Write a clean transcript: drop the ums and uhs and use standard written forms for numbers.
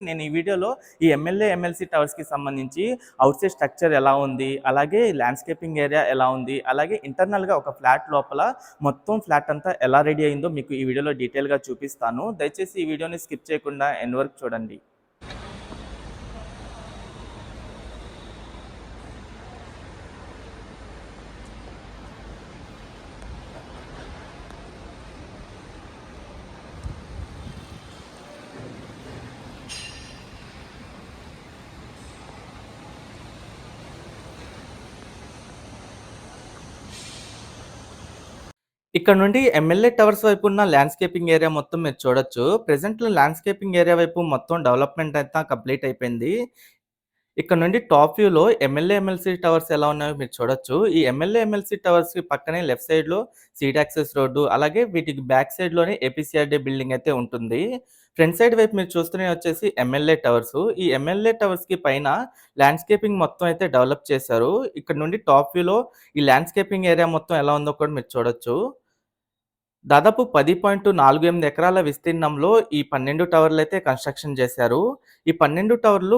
నేను ఈ వీడియోలో ఈ ఎమ్మెల్యే, ఎమ్మెల్సీ టవర్స్‌కి సంబంధించి ఔట్‌సైడ్ స్ట్రక్చర్ ఎలా ఉంది, అలాగే ల్యాండ్‌స్కేపింగ్ ఏరియా ఎలా ఉంది, అలాగే ఇంటర్నల్‌గా ఒక ఫ్లాట్ లోపల మొత్తం ఫ్లాట్ అంతా ఎలా రెడీ అయిందో మీకు ఈ వీడియోలో డీటెయిల్‌గా చూపిస్తాను. దయచేసి ఈ వీడియోని స్కిప్ చేయకుండా ఎండ్ వరకు చూడండి. ఇక్కడ నుండి ఎమ్మెల్యే టవర్స్ వైపు ఉన్న ల్యాండ్‌స్కేపింగ్ ఏరియా మొత్తం మీరు చూడొచ్చు. ప్రెజెంట్‌లో ల్యాండ్‌స్కేపింగ్ ఏరియా వైపు మొత్తం డెవలప్‌మెంట్ అంతా కంప్లీట్ అయిపోయింది. ఇక్కడ నుండి టాప్ వ్యూలో ఎమ్మెల్యే, ఎమ్మెల్సీ టవర్స్ ఎలా ఉన్నాయో మీరు చూడొచ్చు. ఈ ఎమ్మెల్యే, ఎమ్మెల్సీ టవర్స్‌కి పక్కనే లెఫ్ట్ సైడ్‌లో సీడ్ యాక్సెస్ రోడ్డు, అలాగే వీటికి బ్యాక్ సైడ్‌లోనే ఏపీసీఆర్‌డీ బిల్డింగ్ అయితే ఉంటుంది. ఫ్రంట్ సైడ్ వైపు మీరు చూస్తున్నయి వచ్చేసి ఎమ్మెల్యే టవర్సు. ఈ ఎమ్మెల్యే టవర్స్‌కి పైన ల్యాండ్‌స్కేపింగ్ మొత్తం అయితే డెవలప్ చేశారు. ఇక్కడ నుండి టాప్ వ్యూలో ఈ ల్యాండ్‌స్కేపింగ్ ఏరియా మొత్తం ఎలా ఉందో కూడా మీరు చూడొచ్చు. దాదాపు 10.48 ఎకరాల విస్తీర్ణంలో ఈ 12 టవర్లయితే కన్‌స్ట్రక్షన్ చేశారు. ఈ 12 టవర్లు